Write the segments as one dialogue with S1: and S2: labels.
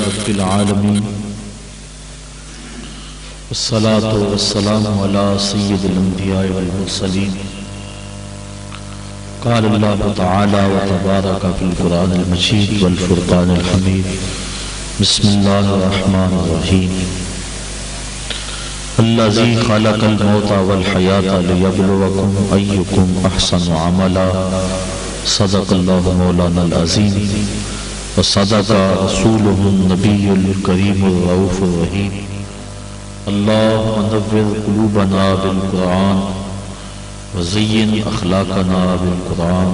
S1: رب العالمين والصلاة والسلام على سيد الأنبياء والمرسلين قال الله تعالى وتبارك في القرآن المجيد والفرقان الحميد بسم الله الرحمن الرحيم الذي خلق الموت والحياة ليبلوكم أيكم أحسن عملا صدق الله مولانا العظيم وصدق رسوله النبي الكريم الرؤوف الرحيم اللهم نور قلوبنا بالقرآن وزين أخلاقنا بالقرآن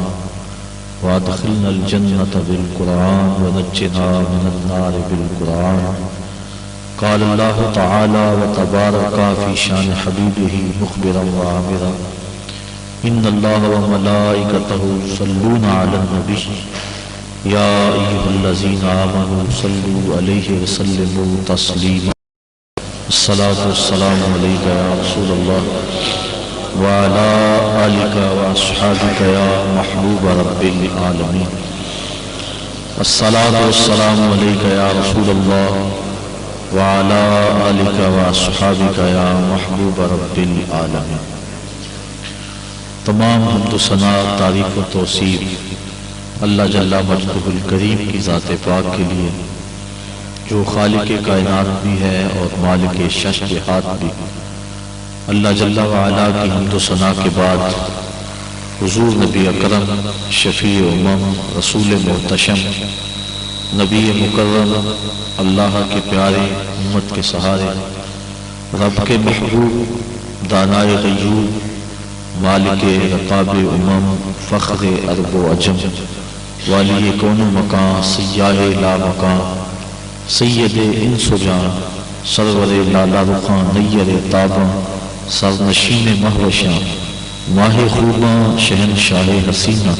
S1: وادخلنا الجنة بالقرآن ونجنا من النار بالقرآن قال الله تعالى وتبارك في شان حبيبه مخبرا وعامرا إن الله وملائكته يصلون على النبي يا أيها الذين آمنوا صلوا عليه وسلموا تسليما الصلاة والسلام عليك يا رسول الله وعلى آلك وأصحابك يا محبوب رب العالمين الصلاة والسلام عليك يا رسول الله وعلى آلك وأصحابك يا محبوب رب العالمين تمام حمد و ثنا تعریف و توصیف اللہ جل مجدہ الکریم کی ذات پاک کے لیے جو خالق کائنات بھی ہے اور مالک شش جہات بھی۔ اللہ جل وعلا کی حمد و ثنا کے بعد حضور نبی اکرم شفیع امم رسول محتشم نبی مکرم اللہ کے پیارے امت کے سہارے رب کے محبوب دانائے غیور مالک رقاب امم فخر عرب و عجم والی کون و مکان سیاہ لا مکان سید انس و جان سرور لالا رخان نیر تاباں سرنشین مہوشاں ماہ خوباں شہنشاہ حسینہ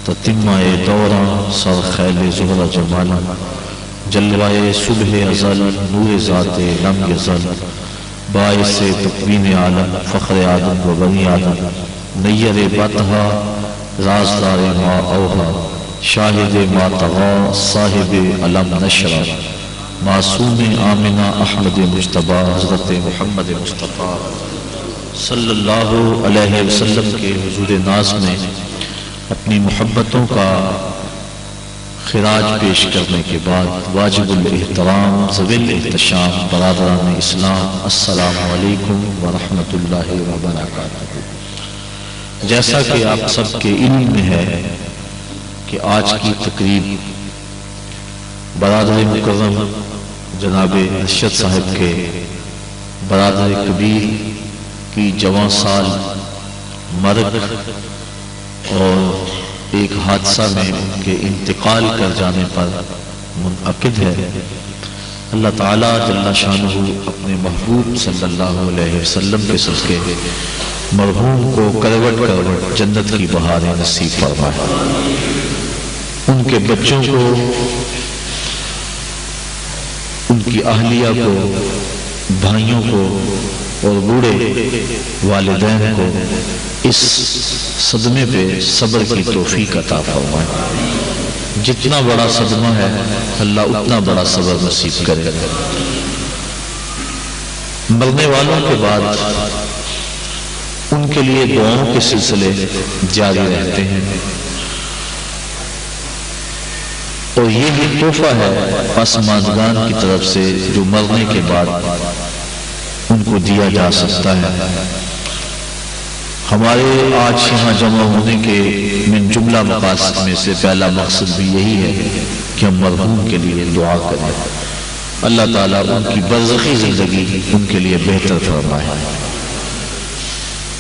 S1: تتمہ دوراں سر خیل زہرہ جمالا جلوائے صبح ازل نور ذات لم یزل باعث تقویم عالم فخر آدم و بنی آدم نیر بطہا رازدار ما اوہا شاہد ما تغا صاحب علم نشرہ معصوم آمنہ احمد مجتبہ حضرت محمد مصطفیٰ صلی اللہ علیہ وسلم کے حضور ناز میں اپنی محبتوں کا خراج پیش کرنے کے بعد واجب الاحترام ذوی الاحتشام برادران اسلام السلام علیکم ورحمۃ اللہ وبرکاتہ۔ جیسا کہ آپ سب کے علم میں ہے کہ آج کی تقریب برادر مکرم جناب ارشد صاحب کے برادر کبیر کی جوان سال مرگ اور ایک حادثہ میں ان کے انتقال کر جانے پر منعقد ہے۔ اللہ تعالیٰ جل شانہ اپنے محبوب صلی اللہ علیہ وسلم کے صدقے مرحوم کو کروٹ کروٹ جنت کی بہاریں نصیب فرمائے، ان کے بچوں کو، ان کی اہلیہ کو، بھائیوں کو اور بوڑھے والدین کو اس صدمے پہ صبر کی توفیق عطا فرمائے۔ جتنا بڑا صدمہ ہے اللہ اتنا بڑا صبر نصیب کرے۔ مرنے والوں کے بعد ان کے لیے دعاؤں کے سلسلے جاری رہتے ہیں، اور یہ بھی تحفہ ہے پسماندگان کی طرف سے جو مرنے کے بعد ان کو دیا جا سکتا ہے۔ ہمارے آج یہاں جمع ہونے کے من جملہ مقاصد میں سے پہلا مقصد بھی یہی ہے کہ ہم مرحوم کے لیے دعا کریں، اللہ تعالیٰ ان کی برزخی زندگی ان کے لیے بہتر فرمائے۔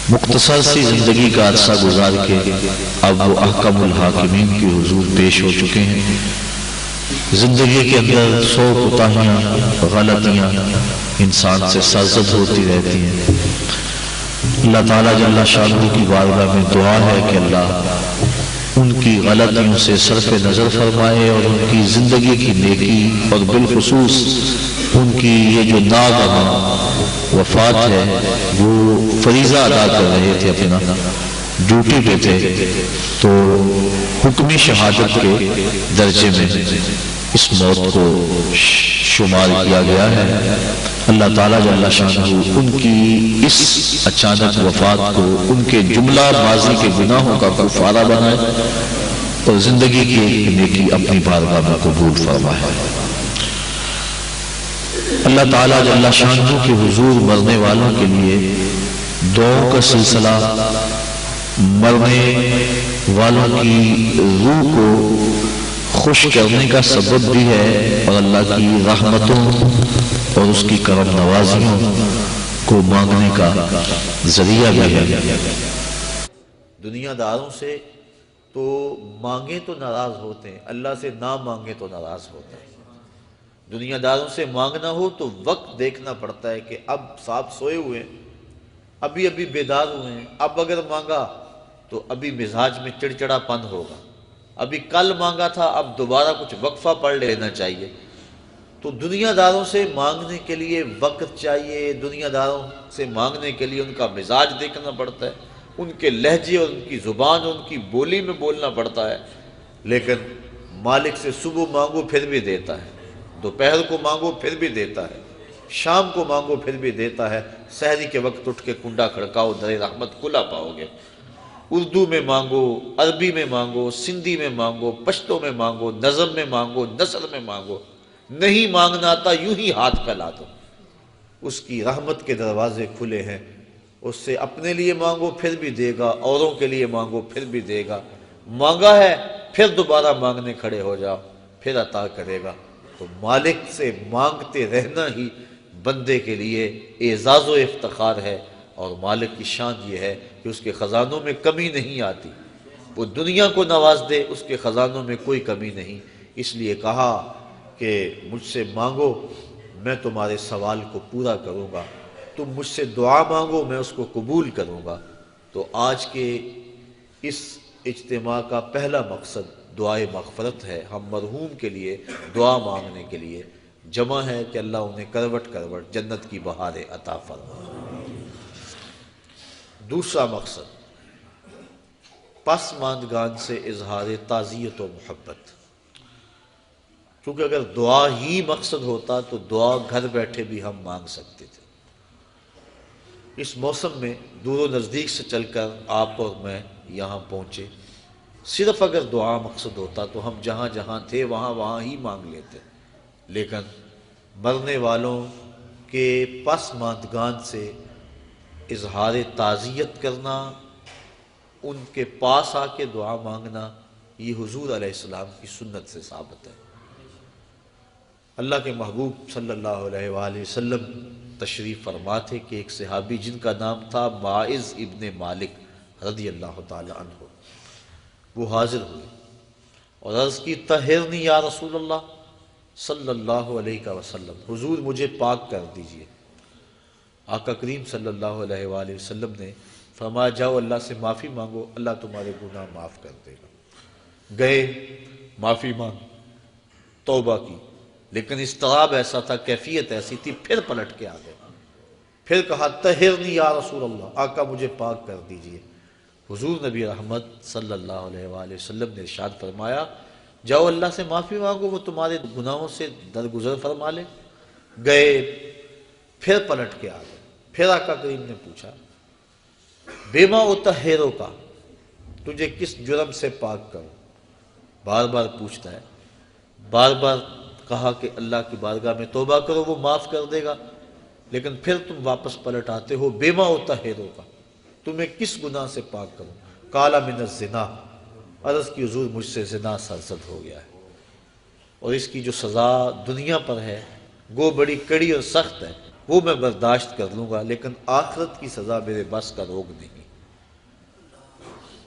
S1: مختصر سی زندگی کا عرصہ گزار کے اب وہ احکم الحاکمین کی حضور پیش ہو چکے ہیں۔ زندگی کے اندر 100 کوتاہیاں غلطیاں انسان سے سرزد ہوتی رہتی ہیں۔ اللہ تعالیٰ جل شانہ کی بارگاہ میں دعا ہے کہ اللہ ان کی غلطیوں سے صرف نظر فرمائے اور ان کی زندگی کی نیکی اور بالخصوص ان کی یہ جو ناگہاں وفات ہے، وہ فریضہ ادا کر رہے تھے، اپنا ڈیوٹی پہ تھے، تو حکمی شہادت کے درجے میں اس موت کو شمار کیا گیا ہے۔ اللہ تعالیٰ جل شانہ ان کی اس اچانک وفات کو ان کے جملہ ماضی کے گناہوں کا کفارہ بنائے اور زندگی کی ایک نیکی اپنی بارگاہ میں قبول فرمائے۔ اللہ تعالیٰ جل شانہ کے حضور مرنے والوں کے لیے دعاؤں کا سلسلہ مرنے والوں کی روح کو خوش کرنے کا سبب بھی ہے اور اللہ کی رحمتوں اور اس کی کرم نوازیوں کو مانگنے کا ذریعہ بھی ہے۔
S2: دنیا داروں سے تو مانگیں تو ناراض ہوتے ہیں، اللہ سے نہ مانگیں تو ناراض ہوتے ہیں۔ دنیا داروں سے مانگنا ہو تو وقت دیکھنا پڑتا ہے کہ اب صاحب سوئے ہوئے ہیں، ابھی بیدار ہوئے ہیں، اب اگر مانگا تو ابھی مزاج میں چڑچڑا پن ہوگا، ابھی کل مانگا تھا اب دوبارہ کچھ وقفہ پڑھ لینا چاہیے۔ تو دنیا داروں سے مانگنے کے لیے وقت چاہیے، دنیا داروں سے مانگنے کے لیے ان کا مزاج دیکھنا پڑتا ہے، ان کے لہجے اور ان کی زبان اور ان کی بولی میں بولنا پڑتا ہے۔ لیکن مالک سے صبح مانگو پھر بھی دیتا ہے، دوپہر کو مانگو پھر بھی دیتا ہے، شام کو مانگو پھر بھی دیتا ہے۔ سحری کے وقت اٹھ کے کنڈا کھڑکاؤ، در رحمت کھلا پاؤ گے۔ اردو میں مانگو، عربی میں مانگو، سندھی میں مانگو، پشتو میں مانگو، نظم میں مانگو، نثر میں مانگو، نہیں مانگنا آتا یوں ہی ہاتھ پھیلا دو۔ اس کی رحمت کے دروازے کھلے ہیں، اس سے اپنے لیے مانگو پھر بھی دے گا، اوروں کے لیے مانگو پھر بھی دے گا۔ مانگا ہے پھر دوبارہ مانگنے کھڑے ہو جاؤ، پھر عطا کرے گا۔ تو مالک سے مانگتے رہنا ہی بندے کے لیے اعزاز و افتخار ہے، اور مالک کی شان یہ ہے کہ اس کے خزانوں میں کمی نہیں آتی۔ وہ دنیا کو نواز دے، اس کے خزانوں میں کوئی کمی نہیں۔ اس لیے کہا کہ مجھ سے مانگو میں تمہارے سوال کو پورا کروں گا، تم مجھ سے دعا مانگو میں اس کو قبول کروں گا۔ تو آج کے اس اجتماع کا پہلا مقصد دعائے مغفرت ہے۔ ہم مرحوم کے لیے دعا مانگنے کے لیے جمع ہے کہ اللہ انہیں کروٹ کروٹ جنت کی بہاریں عطا فرمائے۔ دوسرا مقصد پسماندگان سے اظہار تعزیت و محبت، کیونکہ اگر دعا ہی مقصد ہوتا تو دعا گھر بیٹھے بھی ہم مانگ سکتے تھے۔ اس موسم میں دور و نزدیک سے چل کر آپ اور میں یہاں پہنچے، صرف اگر دعا مقصد ہوتا تو ہم جہاں جہاں تھے وہاں ہی مانگ لیتے، لیکن مرنے والوں کے پسماندگان سے اظہار تعزیت کرنا، ان کے پاس آ کے دعا مانگنا، یہ حضور علیہ السلام کی سنت سے ثابت ہے۔ اللہ کے محبوب صلی اللہ علیہ وآلہ وسلم تشریف فرما تھے کہ ایک صحابی جن کا نام تھا ماعز ابن مالک رضی اللہ تعالی عنہ، وہ حاضر ہوئے اور عرض کی طہرنی یا رسول اللہ صلی اللہ علیہ وسلم، حضور مجھے پاک کر دیجئے۔ آقا کریم صلی اللہ علیہ وآلہ وسلم نے فرمایا جاؤ اللہ سے معافی مانگو، اللہ تمہارے گناہ معاف کر دے گا۔ گئے، معافی مانگ، توبہ کی، لیکن اضطراب ایسا تھا، کیفیت ایسی تھی، پھر پلٹ کے آ گئے، پھر کہا طہرنی یا رسول اللہ، آقا مجھے پاک کر دیجئے۔ حضور نبی رحمت صلی اللہ علیہ وآلہ وسلم نے ارشاد فرمایا جاؤ اللہ سے معافی مانگو، وہ تمہارے گناہوں سے درگزر فرما لے۔ گئے، پھر پلٹ کے آ گئے، پھر آقا کریم نے پوچھا بیما اطہرو کا، تجھے کس جرم سے پاک کروں؟ بار بار پوچھتا ہے، بار بار کہا کہ اللہ کی بارگاہ میں توبہ کرو وہ معاف کر دے گا، لیکن پھر تم واپس پلٹ آتے ہو بیما اطہرو کا، تمہیں کس گناہ سے پاک کروں؟ قال من الزنا، عرض کی حضور مجھ سے زنا سرزد ہو گیا ہے، اور اس کی جو سزا دنیا پر ہے وہ بڑی کڑی اور سخت ہے، وہ میں برداشت کر لوں گا، لیکن آخرت کی سزا میرے بس کا روگ نہیں۔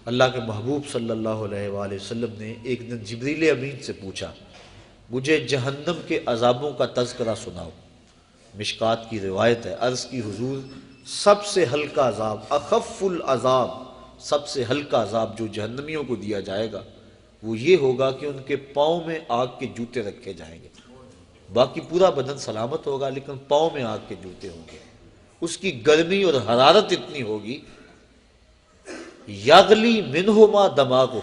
S2: اللہ کے محبوب صلی اللہ علیہ وآلہ وسلم نے ایک دن جبریل امین سے پوچھا مجھے جہنم کے عذابوں کا تذکرہ سناؤ۔ مشکات کی روایت ہے، عرض کی حضور سب سے ہلکا عذاب، اخف العذاب، سب سے ہلکا عذاب جو جہنمیوں کو دیا جائے گا وہ یہ ہوگا کہ ان کے پاؤں میں آگ کے جوتے رکھے جائیں گے، باقی پورا بدن سلامت ہوگا لیکن پاؤں میں آگ کے جوتے ہوں گے، اس کی گرمی اور حرارت اتنی ہوگی یغلی منہما دماغ ہو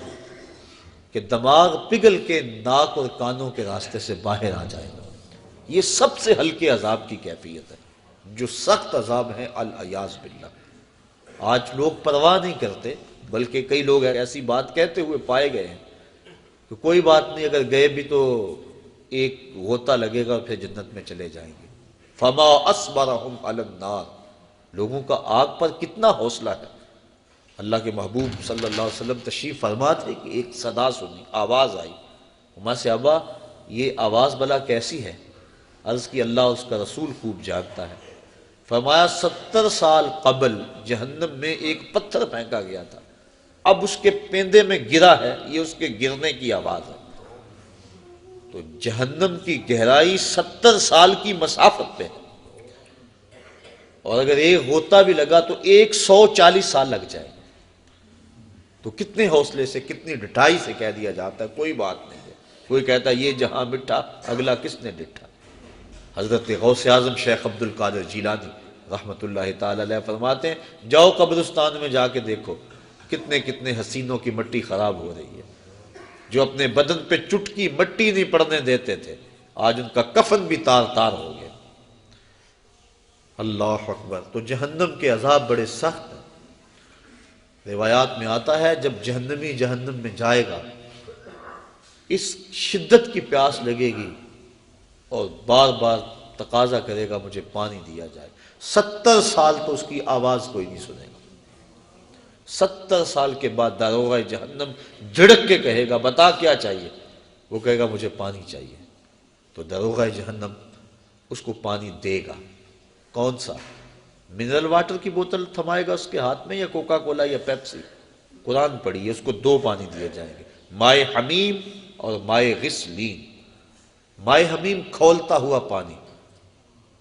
S2: کہ دماغ پگھل کے ناک اور کانوں کے راستے سے باہر آ جائے گا۔ یہ سب سے ہلکے عذاب کی کیفیت ہے. جو سخت عذاب ہے العیاذ باللہ. آج لوگ پرواہ نہیں کرتے، بلکہ کئی لوگ ایسی بات کہتے ہوئے پائے گئے ہیں کہ کوئی بات نہیں، اگر گئے بھی تو ایک غوطہ لگے گا اور پھر جنت میں چلے جائیں گے. فما اصبرہم علی النار. لوگوں کا آگ پر کتنا حوصلہ ہے. اللہ کے محبوب صلی اللہ علیہ وسلم تشریف فرما تھے کہ ایک صدا سنی، آواز آئی. وہاں سے ابا یہ آواز بلا کیسی ہے؟ عرض کی اللہ اس کا رسول خوب جانتا ہے. فرمایا 70 سال قبل جہنم میں ایک پتھر پھینکا گیا تھا، اب اس کے پیندے میں گرا ہے، یہ اس کے گرنے کی آواز ہے. تو جہنم کی گہرائی 70 سال کی مسافت پہ ہے، اور اگر ایک غوطہ بھی لگا تو 140 سال لگ جائے. تو کتنے حوصلے سے، کتنی ڈٹائی سے کہہ دیا جاتا ہے کوئی بات نہیں ہے. کوئی کہتا ہے یہ جہاں مٹھا اگلا کس نے ڈٹھا. حضرت غوث اعظم شیخ عبد القادر جیلانی رحمۃ اللہ تعالی علیہ فرماتے ہیں جاؤ قبرستان میں جا کے دیکھو کتنے کتنے حسینوں کی مٹی خراب ہو رہی ہے. جو اپنے بدن پہ چٹکی مٹی نہیں پڑنے دیتے تھے، آج ان کا کفن بھی تار تار ہو گیا. اللہ اکبر. تو جہنم کے عذاب بڑے سخت ہیں. روایات میں آتا ہے جب جہنمی جہنم میں جائے گا، اس شدت کی پیاس لگے گی اور بار بار تقاضا کرے گا مجھے پانی دیا جائے. 70 سال تو اس کی آواز کوئی نہیں سنے گا. 70 سال کے بعد داروغہ جہنم جھڑک کے کہے گا بتا کیا چاہیے؟ وہ کہے گا مجھے پانی چاہیے. تو داروغہ جہنم اس کو پانی دے گا. کون سا؟ منرل واٹر کی بوتل تھمائے گا اس کے ہاتھ میں یا کوکا کولا یا پیپسی؟ قرآن پڑھیے، اس کو 2 پانی دیے جائیں گے، مائے حمیم اور مائے غسلین. مائے حمیم کھولتا ہوا پانی،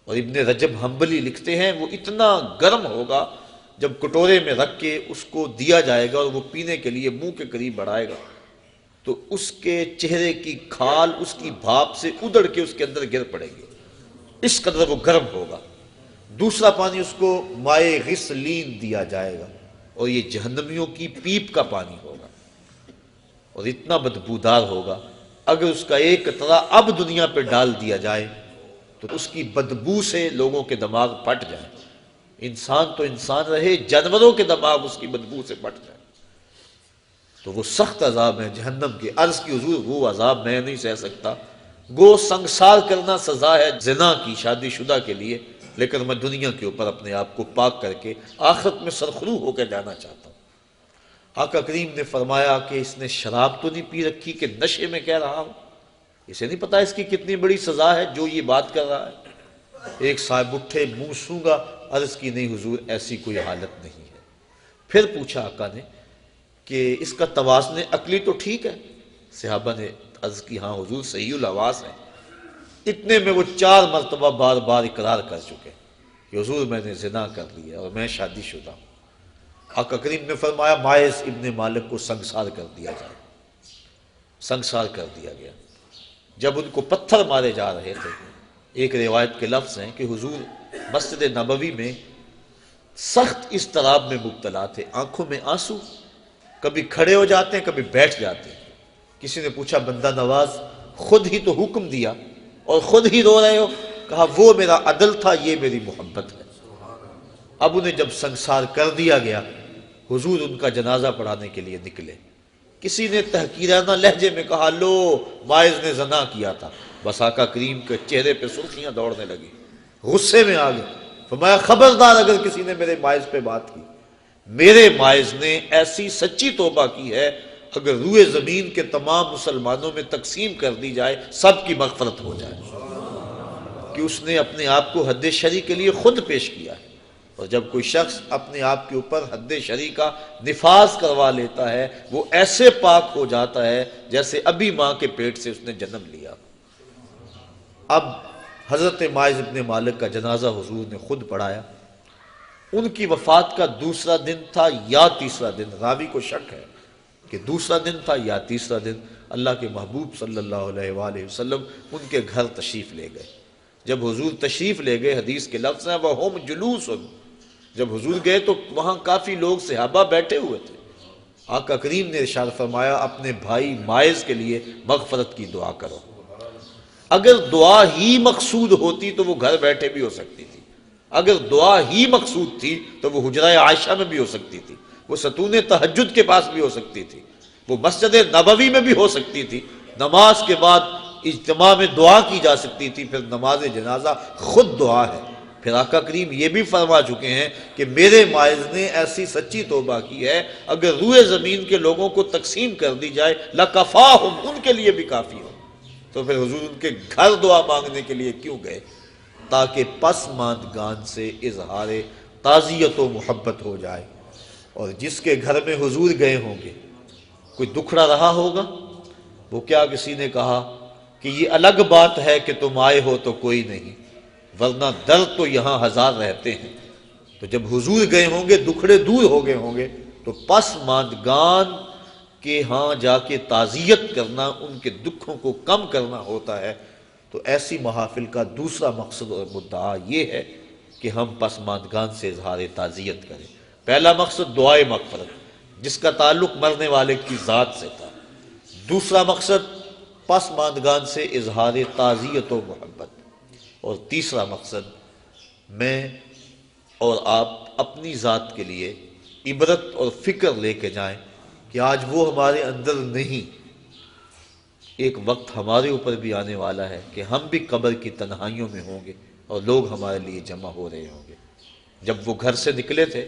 S2: اور ابن رجب حنبلی لکھتے ہیں وہ اتنا گرم ہوگا جب کٹورے میں رکھ کے اس کو دیا جائے گا اور وہ پینے کے لیے منہ کے قریب بڑھائے گا تو اس کے چہرے کی کھال اس کی بھاپ سے ادڑ کے اس کے اندر گر پڑے گی، اس قدر وہ گرم ہوگا. دوسرا پانی اس کو مائے غسلین دیا جائے گا، اور یہ جہنمیوں کی پیپ کا پانی ہوگا، اور اتنا بدبودار ہوگا اگر اس کا ایک قطرہ اب دنیا پہ ڈال دیا جائے تو اس کی بدبو سے لوگوں کے دماغ پھٹ جائیں. انسان تو انسان رہے، جانوروں کے دماغ اس کی بدبو سے پھٹ جائیں. تو وہ سخت عذاب ہے جہنم کے. عرض کی حضور وہ عذاب میں نہیں سہ سکتا. گو سنگسار کرنا سزا ہے زنا کی شادی شدہ کے لیے، لیکن میں دنیا کے اوپر اپنے آپ کو پاک کر کے آخرت میں سرخرو ہو کے جانا چاہتا ہوں. آقا کریم نے فرمایا کہ اس نے شراب تو نہیں پی رکھی کہ نشے میں کہہ رہا ہوں؟ اسے نہیں پتا اس کی کتنی بڑی سزا ہے جو یہ بات کر رہا ہے. ایک صاحب اٹھے، منہ سونگا، عرض کی نہیں حضور ایسی کوئی حالت نہیں ہے. پھر پوچھا آقا نے کہ اس کا توازن عقلی تو ٹھیک ہے؟ صحابہ نے عرض کی ہاں حضور صحیح الحواس ہے. اتنے میں وہ 4 مرتبہ بار بار اقرار کر چکے کہ حضور میں نے زنا کر لیا اور میں شادی شدہ ہوں. آقا کریم نے فرمایا مائز ابن مالک کو سنگسار کر دیا جائے. سنگسار کر دیا گیا. جب ان کو پتھر مارے جا رہے تھے، ایک روایت کے لفظ ہیں کہ حضور مسجد نبوی میں سخت اضطراب میں مبتلا تھے، آنکھوں میں آنسو، کبھی کھڑے ہو جاتے ہیں کبھی بیٹھ جاتے ہیں. کسی نے پوچھا بندہ نواز خود ہی تو حکم دیا اور خود ہی رو رہے ہو؟ کہا وہ میرا عدل تھا، یہ میری محبت ہے. اب انہیں جب سنگسار کر دیا گیا، حضور ان کا جنازہ پڑھانے کے لیے نکلے. کسی نے تحقیرانہ لہجے میں کہا لو مائز نے زنا کیا تھا. بس آقا کریم کے چہرے پہ سرخیاں دوڑنے لگی، غصے میں آ گئے. فرمایا خبردار اگر کسی نے میرے مائز پہ بات کی، میرے مائز نے ایسی سچی توبہ کی ہے اگر روئے زمین کے تمام مسلمانوں میں تقسیم کر دی جائے سب کی مغفرت ہو جائے، کہ اس نے اپنے آپ کو حد شرع کے لیے خود پیش کیا ہے. اور جب کوئی شخص اپنے آپ کے اوپر حد شرع کا نفاذ کروا لیتا ہے وہ ایسے پاک ہو جاتا ہے جیسے ابھی ماں کے پیٹ سے اس نے جنم لیا. اب حضرت مائز ابن مالک کا جنازہ حضور نے خود پڑھایا. ان کی وفات کا دوسرا دن تھا یا تیسرا دن، راوی کو شک ہے کہ دوسرا دن تھا یا تیسرا دن. اللہ کے محبوب صلی اللہ علیہ وآلہ وسلم ان کے گھر تشریف لے گئے. جب حضور تشریف لے گئے، حدیث کے لفظ ہیں وَهُمْ جُلُوسٌ، جب حضور گئے تو وہاں کافی لوگ صحابہ بیٹھے ہوئے تھے. آقا کریم نے ارشاد فرمایا اپنے بھائی مائز کے لیے مغفرت کی دعا کرو. اگر دعا ہی مقصود ہوتی تو وہ گھر بیٹھے بھی ہو سکتی تھی، اگر دعا ہی مقصود تھی تو وہ حجرہ عائشہ میں بھی ہو سکتی تھی، وہ ستون تہجد کے پاس بھی ہو سکتی تھی، وہ مسجد نبوی میں بھی ہو سکتی تھی، نماز کے بعد اجتماع میں دعا کی جا سکتی تھی، پھر نماز جنازہ خود دعا ہے۔ پھر آقا کریم یہ بھی فرما چکے ہیں کہ میرے مائز نے ایسی سچی توبہ کی ہے، اگر روئے زمین کے لوگوں کو تقسیم کر دی جائے لَکَفَاهُمْ، ان کے لیے بھی کافی ہو۔ تو پھر حضور ان کے گھر دعا مانگنے کے لیے کیوں گئے؟ تاکہ پسماندگان سے اظہار تعزیت و محبت ہو جائے، اور جس کے گھر میں حضور گئے ہوں گے کوئی دکھڑا رہا ہوگا، وہ کیا کسی نے کہا کہ یہ الگ بات ہے کہ تم آئے ہو تو کوئی نہیں، ورنہ درد تو یہاں ہزار رہتے ہیں۔ تو جب حضور گئے ہوں گے دکھڑے دور ہو گئے ہوں گے، تو پسماندگان کے ہاں جا کے تعزیت کرنا، ان کے دکھوں کو کم کرنا ہوتا ہے۔ تو ایسی محافل کا دوسرا مقصد اور مدعا یہ ہے کہ ہم پسماندگان سے اظہار تعزیت کریں۔ پہلا مقصد دعائے مغفرت جس کا تعلق مرنے والے کی ذات سے تھا، دوسرا مقصد پسماندگان سے اظہار تعزیت و محبت، اور تیسرا مقصد میں اور آپ اپنی ذات کے لیے عبرت اور فکر لے کے جائیں کہ آج وہ ہمارے اندر نہیں، ایک وقت ہمارے اوپر بھی آنے والا ہے کہ ہم بھی قبر کی تنہائیوں میں ہوں گے اور لوگ ہمارے لیے جمع ہو رہے ہوں گے۔ جب وہ گھر سے نکلے تھے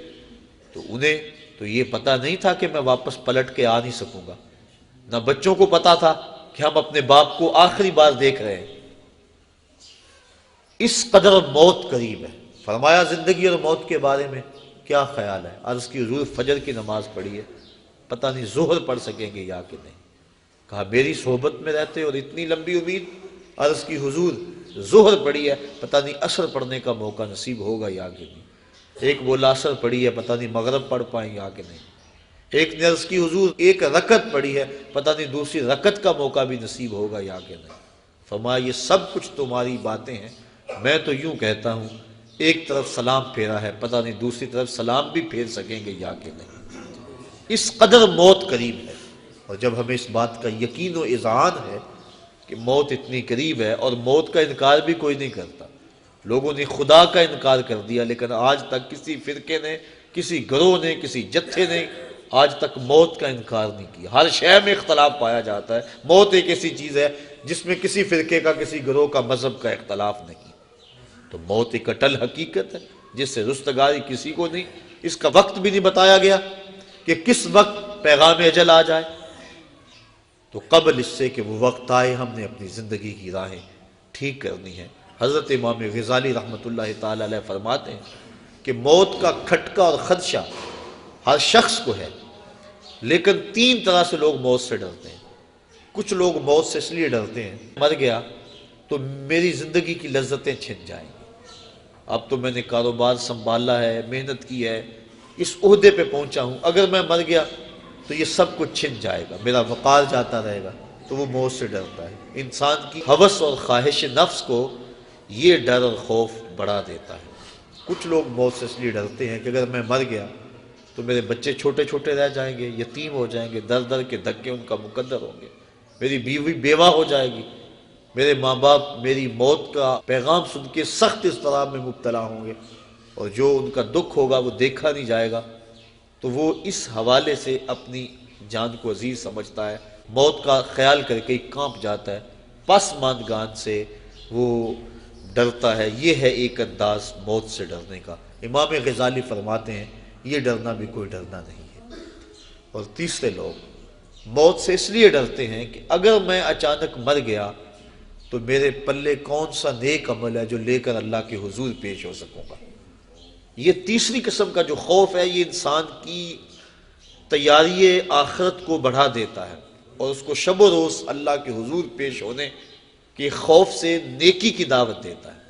S2: تو انہیں تو یہ پتہ نہیں تھا کہ میں واپس پلٹ کے آ نہیں سکوں گا، نہ بچوں کو پتا تھا کہ ہم اپنے باپ کو آخری بار دیکھ رہے ہیں۔ اس قدر موت قریب ہے۔ فرمایا زندگی اور موت کے بارے میں کیا خیال ہے؟ عرض کی حضور فجر کی نماز پڑھی ہے، پتہ نہیں ظہر پڑھ سکیں گے یا کہ نہیں۔ کہا میری صحبت میں رہتے اور اتنی لمبی امید؟ عرض کی حضور ظہر پڑھی ہے، پتہ نہیں عصر پڑھنے کا موقع نصیب ہوگا یا کہ نہیں۔ ایک بولا عصر پڑھی ہے، پتہ نہیں مغرب پڑھ پائیں یا کہ نہیں۔ ایک نے عرض کی حضور ایک رکعت پڑھی ہے، پتہ نہیں دوسری رکعت کا موقع بھی نصیب ہوگا یا کہ نہیں۔ فرمایا یہ سب کچھ تمہاری باتیں ہیں، میں تو یوں کہتا ہوں ایک طرف سلام پھیرا ہے، پتہ نہیں دوسری طرف سلام بھی پھیر سکیں گے یا کہ نہیں۔ اس قدر موت قریب ہے، اور جب ہمیں اس بات کا یقین و اذعان ہے کہ موت اتنی قریب ہے، اور موت کا انکار بھی کوئی نہیں کرتا، لوگوں نے خدا کا انکار کر دیا، لیکن آج تک کسی فرقے نے، کسی گروہ نے، کسی جتھے نے آج تک موت کا انکار نہیں کیا۔ ہر شے میں اختلاف پایا جاتا ہے، موت ایک ایسی چیز ہے جس میں کسی فرقے کا، کسی گروہ کا، مذہب کا اختلاف نہیں۔ تو موت ایک اٹل حقیقت ہے جس سے رستگاری کسی کو نہیں۔ اس کا وقت بھی نہیں بتایا گیا کہ کس وقت پیغام اجل آ جائے، تو قبل اس سے کہ وہ وقت آئے ہم نے اپنی زندگی کی راہیں ٹھیک کرنی ہے۔ حضرت امام غزالی رحمۃ اللہ تعالی علیہ فرماتے ہیں کہ موت کا کھٹکا اور خدشہ ہر شخص کو ہے، لیکن تین طرح سے لوگ موت سے ڈرتے ہیں۔ کچھ لوگ موت سے اس لیے ڈرتے ہیں مر گیا تو میری زندگی کی لذتیں چھن جائیں گی، اب تو میں نے کاروبار سنبھالا ہے، محنت کی ہے، اس عہدے پہ پہنچا ہوں، اگر میں مر گیا تو یہ سب کچھ چھن جائے گا، میرا وقار جاتا رہے گا، تو وہ موت سے ڈرتا ہے۔ انسان کی ہوس اور خواہش نفس کو یہ ڈر اور خوف بڑھا دیتا ہے۔ کچھ لوگ موت سے اس لیے ڈرتے ہیں کہ اگر میں مر گیا تو میرے بچے چھوٹے چھوٹے رہ جائیں گے، یتیم ہو جائیں گے، در در کے دھکے ان کا مقدر ہوں گے، میری بیوی بیوہ ہو جائے گی، میرے ماں باپ میری موت کا پیغام سن کے سخت اضطراب میں مبتلا ہوں گے، اور جو ان کا دکھ ہوگا وہ دیکھا نہیں جائے گا۔ تو وہ اس حوالے سے اپنی جان کو عزیز سمجھتا ہے، موت کا خیال کر کے کانپ جاتا ہے، پسماندگان سے وہ ڈرتا ہے۔ یہ ہے ایک انداز موت سے ڈرنے کا۔ امام غزالی فرماتے ہیں یہ ڈرنا بھی کوئی ڈرنا نہیں ہے۔ اور تیسرے لوگ موت سے اس لیے ڈرتے ہیں کہ اگر میں اچانک مر گیا تو میرے پلے کون سا نیک عمل ہے جو لے کر اللہ کے حضور پیش ہو سکوں گا۔ یہ تیسری قسم کا جو خوف ہے، یہ انسان کی تیاری آخرت کو بڑھا دیتا ہے، اور اس کو شب و روز اللہ کے حضور پیش ہونے کے خوف سے نیکی کی دعوت دیتا ہے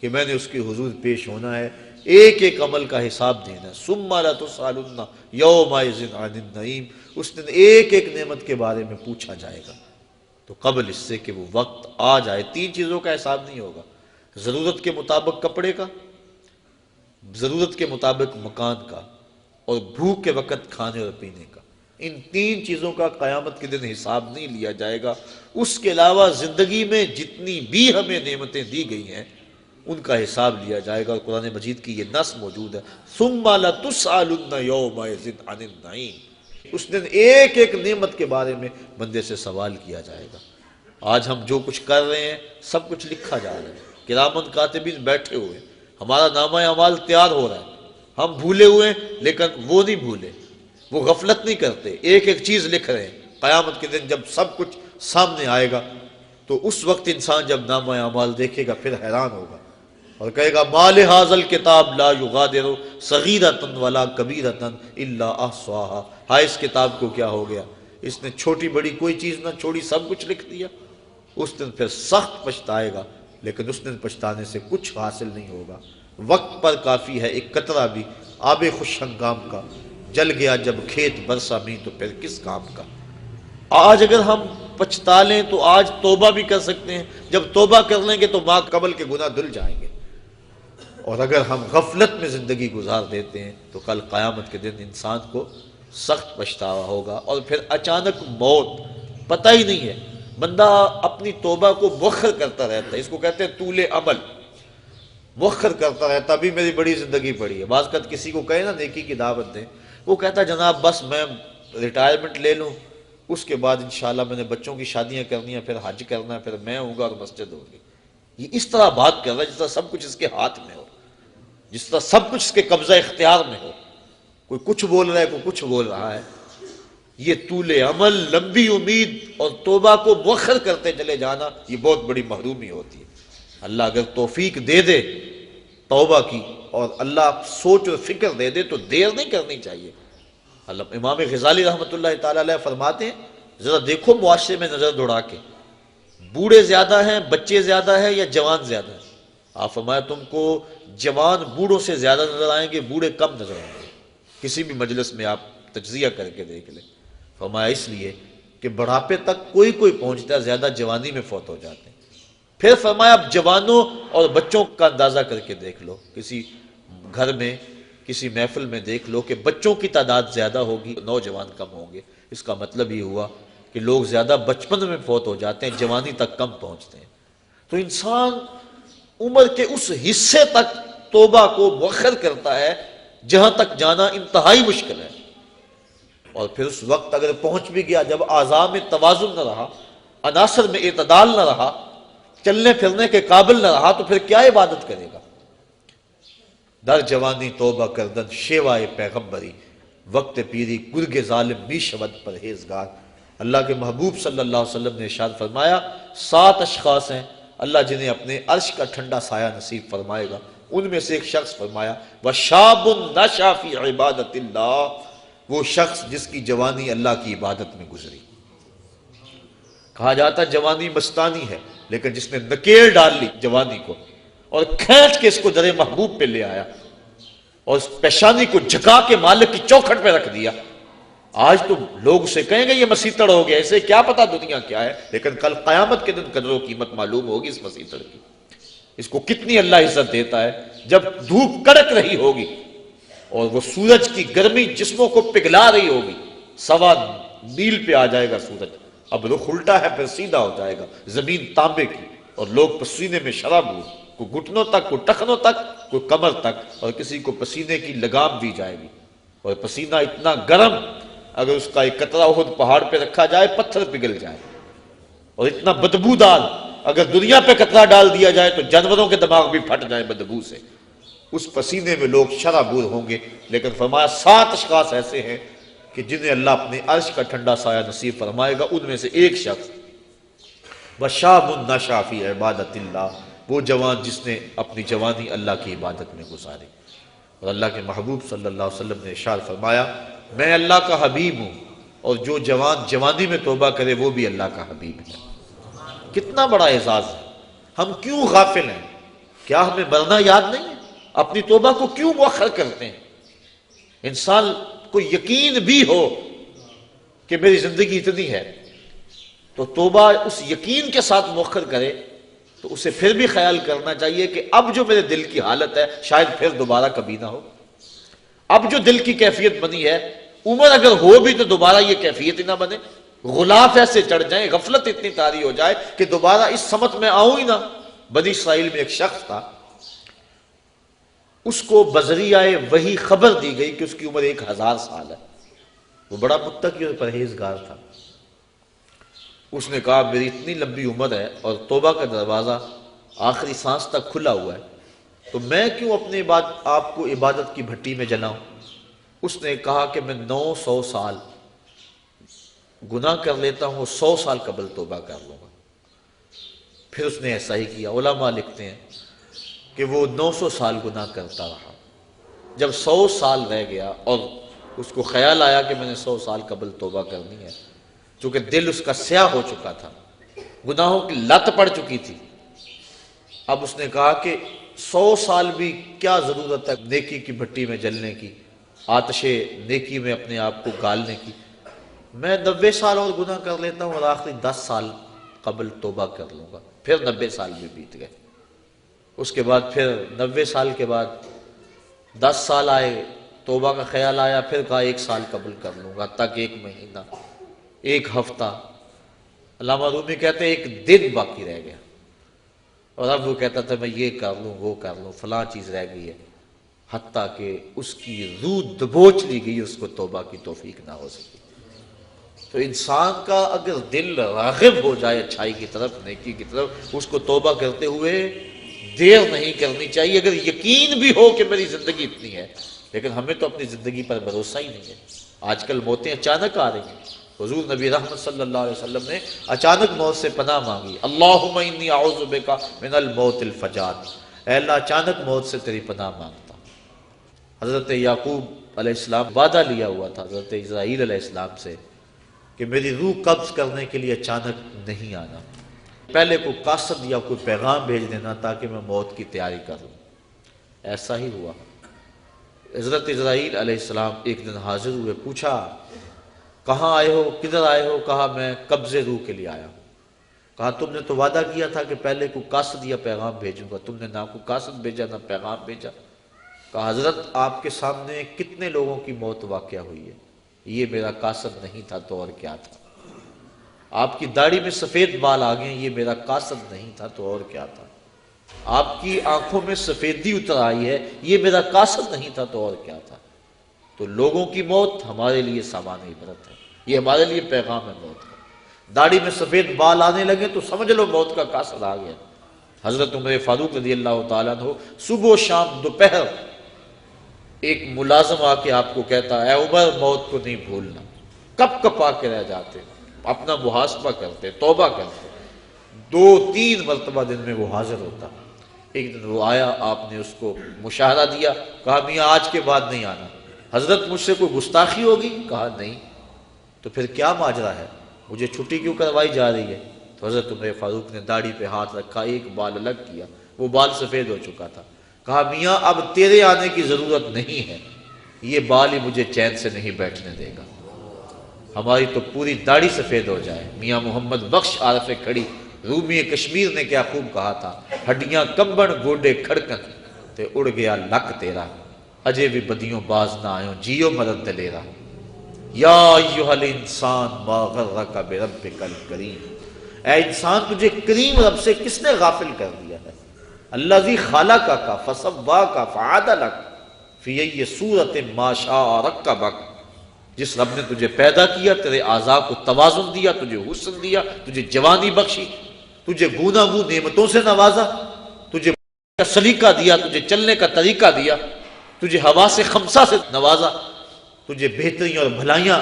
S2: کہ میں نے اس کے حضور پیش ہونا ہے، ایک ایک عمل کا حساب دینا ہے۔ ثم لتسألن یومئذ عن النعیم، اس دن ایک ایک نعمت کے بارے میں پوچھا جائے گا۔ تو قبل اس سے کہ وہ وقت آ جائے، تین چیزوں کا حساب نہیں ہوگا: ضرورت کے مطابق کپڑے کا، ضرورت کے مطابق مکان کا، اور بھوک کے وقت کھانے اور پینے کا۔ ان 3 چیزوں کا قیامت کے دن حساب نہیں لیا جائے گا۔ اس کے علاوہ زندگی میں جتنی بھی ہمیں نعمتیں دی گئی ہیں ان کا حساب لیا جائے گا، اور قرآن مجید کی یہ نص موجود ہے، ثم لتسألن یومئذ عن النعیم۔ اس دن ایک ایک نعمت کے بارے میں بندے سے سوال کیا جائے گا۔ آج ہم جو کچھ کر رہے ہیں سب کچھ لکھا جا رہا ہے، کرامن کاتبین بیٹھے ہوئے، ہمارا نامہ اعمال تیار ہو رہا ہے، ہم بھولے ہوئے لیکن وہ نہیں بھولے، وہ غفلت نہیں کرتے، ایک ایک چیز لکھ رہے ہیں۔ قیامت کے دن جب سب کچھ سامنے آئے گا تو اس وقت انسان جب نامہ اعمال دیکھے گا پھر حیران ہوگا اور کہے گا ما لہذا الکتاب لا یغادر صغیرۃ ولا کبیرۃ الا احصاها، ہائے اس کتاب کو کیا ہو گیا، اس نے چھوٹی بڑی کوئی چیز نہ چھوڑی، سب کچھ لکھ دیا۔ اس دن پھر سخت پچھتائے گا، لیکن اس دن پچھتانے سے کچھ حاصل نہیں ہوگا۔ وقت پر کافی ہے ایک قطرہ بھی آب خوش ہنگام کا، جل گیا جب کھیت برسا میں تو پھر کس کام کا۔ آج اگر ہم پچھتا لیں تو آج توبہ بھی کر سکتے ہیں، جب توبہ کر لیں گے تو ماں قبل کے گناہ دھل جائیں گے، اور اگر ہم غفلت میں زندگی گزار دیتے ہیں تو کل قیامت کے دن انسان کو سخت پچھتاوا ہوگا، اور پھر اچانک موت، پتہ ہی نہیں ہے۔ بندہ اپنی توبہ کو مؤخر کرتا رہتا ہے، اس کو کہتے ہیں طول عمل، مؤخر کرتا رہتا، ابھی میری بڑی زندگی پڑی ہے۔ بعض اوقات کسی کو کہے نا نیکی کی دعوت دیں، وہ کہتا ہے جناب بس میں ریٹائرمنٹ لے لوں، اس کے بعد انشاءاللہ میں نے بچوں کی شادیاں کرنی ہیں، پھر حج کرنا ہے، پھر میں ہوں گا اور مسجد ہوگی۔ یہ اس طرح بات کر رہا ہے جس طرح سب کچھ اس کے ہاتھ میں ہو، جس طرح سب کچھ اس کے قبضہ اختیار میں ہو، کوئی کچھ بول رہا ہے کوئی کچھ بول رہا ہے۔ یہ طول عمل، لمبی امید اور توبہ کو مؤخر کرتے چلے جانا، یہ بہت بڑی محرومی ہوتی ہے۔ اللہ اگر توفیق دے دے توبہ کی اور اللہ سوچ اور فکر دے دے تو دیر نہیں کرنی چاہیے۔ اللہ امام غزالی رحمۃ اللہ تعالیٰ علیہ فرماتے ہیں ذرا دیکھو معاشرے میں نظر دوڑا کے، بوڑھے زیادہ ہیں، بچے زیادہ ہیں یا جوان زیادہ ہیں؟ آپ فرمایا تم کو جوان بوڑھوں سے زیادہ نظر آئیں گے، بوڑھے کم نظر آئیں گے۔ کسی بھی مجلس میں آپ تجزیہ کر کے دیکھ لیں۔ فرمایا اس لیے کہ بڑھاپے تک کوئی کوئی پہنچتا ہے، زیادہ جوانی میں فوت ہو جاتے ہیں۔ پھر فرمایا اب جوانوں اور بچوں کا اندازہ کر کے دیکھ لو، کسی گھر میں کسی محفل میں دیکھ لو کہ بچوں کی تعداد زیادہ ہوگی، نوجوان کم ہوں گے۔ اس کا مطلب یہ ہوا کہ لوگ زیادہ بچپن میں فوت ہو جاتے ہیں، جوانی تک کم پہنچتے ہیں۔ تو انسان عمر کے اس حصے تک توبہ کو مؤخر کرتا ہے جہاں تک جانا انتہائی مشکل ہے، اور پھر اس وقت اگر پہنچ بھی گیا جب اعضاء میں توازن نہ رہا، عناصر میں اعتدال نہ رہا، چلنے پھرنے کے قابل نہ رہا، تو پھر کیا عبادت کرے گا؟ در جوانی توبہ کردن شیوائے پیغمبری، وقت پیری گرگ ظالم بھی شود پرہیزگار۔ اللہ کے محبوب صلی اللہ علیہ وسلم نے ارشاد فرمایا 7 اشخاص ہیں اللہ جنہیں اپنے عرش کا ٹھنڈا سایہ نصیب فرمائے گا۔ ان میں سے ایک شخص فرمایا وَشَابٌ نَشَأَ فِي عِبَادَةِ اللَّهِ، وہ شخص جس کی جوانی اللہ کی عبادت میں گزری۔ کہا جاتا جوانی مستانی ہے، لیکن جس نے نکیل ڈال لی جوانی کو اور کھینچ کے اس کو در محبوب پہ لے آیا اور اس پیشانی کو جھکا کے مالک کی چوکھٹ پہ رکھ دیا۔ آج تو لوگ اسے کہیں گے یہ مسیطڑ ہو گیا، اسے کیا پتا دنیا کیا ہے، لیکن کل قیامت کے دن قدر و قیمت معلوم ہوگی اس مسیطڑ کی، اس کو کتنی اللہ عزت دیتا ہے۔ جب دھوپ کڑک رہی ہوگی اور وہ سورج کی گرمی جسموں کو پگھلا رہی ہوگی، 1.25 میل پہ آ جائے گا سورج، اب رخ الٹا ہے پھر سیدھا ہو جائے گا، زمین تانبے کی، اور لوگ پسینے میں شراب ہو، کوئی گھٹنوں تک، کوئی ٹخنوں تک، کوئی کمر تک، اور کسی کو پسینے کی لگام دی جائے گی، اور پسینہ اتنا گرم اگر اس کا ایک قطرہ احد پہاڑ پہ رکھا جائے پتھر پگھل جائے، اور اتنا بدبودار اگر دنیا پہ قطرہ ڈال دیا جائے تو جانوروں کے دماغ بھی پھٹ جائیں بدبو سے۔ اس پسینے میں لوگ شرابور ہوں گے، لیکن فرمایا 7 اشخاص ایسے ہیں کہ جنہیں اللہ اپنے عرش کا ٹھنڈا سایہ نصیب فرمائے گا۔ ان میں سے ایک شخص وَشَابٌ نَشَأَ فِي عِبَادَةِ اللَّهِ، وہ جوان جس نے اپنی جوانی اللہ کی عبادت میں گزاری۔ اور اللہ کے محبوب صلی اللہ علیہ وسلم نے ارشاد فرمایا میں اللہ کا حبیب ہوں، اور جو جوان جوانی میں توبہ کرے وہ بھی اللہ کا حبیب ہے۔ کتنا بڑا اعزاز ہے، ہم کیوں غافل ہیں؟ کیا ہمیں مرنا یاد نہیں ہے؟ اپنی توبہ کو کیوں مؤخر کرتے ہیں؟ انسان کو یقین بھی ہو کہ میری زندگی اتنی ہے تو توبہ اس یقین کے ساتھ مؤخر کرے، تو اسے پھر بھی خیال کرنا چاہیے کہ اب جو میرے دل کی حالت ہے شاید پھر دوبارہ کبھی نہ ہو۔ اب جو دل کی کیفیت بنی ہے عمر اگر ہو بھی تو دوبارہ یہ کیفیت ہی نہ بنے، غلاف ایسے چڑھ جائیں، غفلت اتنی طاری ہو جائے کہ دوبارہ اس سمت میں آؤں ہی نہ۔ بنی اسرائیل میں ایک شخص تھا، اس کو بذریعہ وحی خبر دی گئی کہ اس کی عمر 1000 سال ہے۔ وہ بڑا متقی اور پرہیزگار تھا۔ اس نے کہا میری اتنی لمبی عمر ہے اور توبہ کا دروازہ آخری سانس تک کھلا ہوا ہے، تو میں کیوں اپنے آپ کو عبادت کی بھٹی میں جلاؤں؟ اس نے کہا کہ میں 900 سال گناہ کر لیتا ہوں، 100 سال قبل توبہ کر لوں گا۔ پھر اس نے ایسا ہی کیا۔ علماء لکھتے ہیں کہ وہ 900 سال گناہ کرتا رہا۔ جب 100 سال رہ گیا اور اس کو خیال آیا کہ میں نے 100 سال قبل توبہ کرنی ہے، چونکہ دل اس کا سیاہ ہو چکا تھا، گناہوں کی لت پڑ چکی تھی، اب اس نے کہا کہ 100 سال بھی کیا ضرورت ہے نیکی کی بھٹی میں جلنے کی، آتش نیکی میں اپنے آپ کو گالنے کی، میں 90 سال اور گناہ کر لیتا ہوں اور آخری 10 سال قبل توبہ کر لوں گا۔ پھر 90 سال بھی بیت گئے۔ اس کے بعد پھر 90 سال کے بعد 10 سال آئے، توبہ کا خیال آیا، پھر کہا 1 سال قبل کر لوں گا، تک 1 مہینہ، 1 ہفتہ، علامہ رومی کہتے ہیں 1 دن باقی رہ گیا، اور اب وہ کہتا تھا میں یہ کر لوں، وہ کر لوں، فلاں چیز رہ گئی ہے، حتیٰ کہ اس کی روح دبوچ لی گئی، اس کو توبہ کی توفیق نہ ہو سکی۔ تو انسان کا اگر دل راغب ہو جائے اچھائی کی طرف، نیکی کی طرف، اس کو توبہ کرتے ہوئے دیر نہیں کرنی چاہیے، اگر یقین بھی ہو کہ میری زندگی اتنی ہے۔ لیکن ہمیں تو اپنی زندگی پر بھروسہ ہی نہیں ہے۔ آج کل موتیں اچانک آ رہی ہیں۔ حضور نبی رحمت صلی اللہ علیہ وسلم نے اچانک موت سے پناہ مانگی، اللہم انی اعوذ بک من الموت الفجاۃ، اے اللہ اچانک موت سے تیری پناہ مانگتا ہوں۔ حضرت یعقوب علیہ السلام وعدہ لیا ہوا تھا حضرت اسرائیل علیہ السلام سے کہ میری روح قبض کرنے کے لیے اچانک نہیں آنا، پہلے کوئی قاصد یا کوئی پیغام بھیج دینا تاکہ میں موت کی تیاری کر لوں۔ ایسا ہی ہوا۔ حضرت اسرائیل علیہ السلام ایک دن حاضر ہوئے، پوچھا کہاں آئے ہو، کدھر آئے ہو؟ کہا میں قبض روح کے لیے آیا ہوں۔ کہا تم نے تو وعدہ کیا تھا کہ پہلے کوئی قاصد یا پیغام بھیجوں گا، تم نے نہ کوئی قاصد بھیجا نہ پیغام بھیجا۔ کہا حضرت آپ کے سامنے کتنے لوگوں کی موت واقع ہوئی ہے، یہ میرا قاصد نہیں تھا تو اور کیا تھا۔ آپ کی داڑھی میں سفید بال آ گئے، یہ میرا قاصد نہیں تھا تو اور کیا تھا۔ آپ کی آنکھوں میں سفیدی اتر آئی ہے، یہ میرا قاصد نہیں تھا تو اور کیا تھا۔ تو لوگوں کی موت ہمارے لیے سامان عبرت ہے، یہ ہمارے لیے پیغام ہے موت کا۔ داڑھی میں سفید بال آنے لگے تو سمجھ لو موت کا قاصد آ گیا۔ حضرت عمر فاروق رضی اللہ تعالیٰ عنہ صبح و شام دوپہر ایک ملازم آ کے آپ کو کہتا اے عمر موت کو نہیں بھولنا، کپ کپا کے رہ جاتے، اپنا محاسبہ کرتے، توبہ کرتے۔ 2-3 مرتبہ دن میں وہ حاضر ہوتا۔ ایک دن وہ آیا، آپ نے اس کو مشاہدہ دیا، کہا میاں آج کے بعد نہیں آنا۔ حضرت مجھ سے کوئی گستاخی ہوگی؟ کہا نہیں۔ تو پھر کیا ماجرا ہے، مجھے چھٹی کیوں کروائی جا رہی ہے؟ تو حضرت عمر فاروق نے داڑھی پہ ہاتھ رکھا، ایک بال الگ کیا، وہ بال سفید ہو چکا تھا۔ کہا میاں اب تیرے آنے کی ضرورت نہیں ہے، یہ بال ہی مجھے چین سے نہیں بیٹھنے دے گا، ہماری تو پوری داڑھی سفید ہو جائے۔ میاں محمد بخش عارف کھڑی رومی کشمیر نے کیا خوب کہا تھا، ہڈیاں کمبن گوڈے کھڑکن تے اڑ گیا لک تیرا، اجے بھی بدیوں باز نہ آئوں جیو مدد دلیرا، یا ایھا الانسان ما غرک بربک الکریم، اے انسان تجھے کریم رب سے کس نے غافل کر دیا ہے؟ الذی خلقک فسواک فعدلک فی ای صورت ما شاء رکبک، جس رب نے تجھے پیدا کیا، تیرے اعضاء کو توازن دیا، تجھے حسن دیا، تجھے جوانی بخشی، تجھے گوناگون نعمتوں سے نوازا، تجھے کا سلیقہ دیا، تجھے چلنے کا طریقہ دیا، تجھے حواس خمسہ سے نوازا، تجھے بہتریاں اور بھلائیاں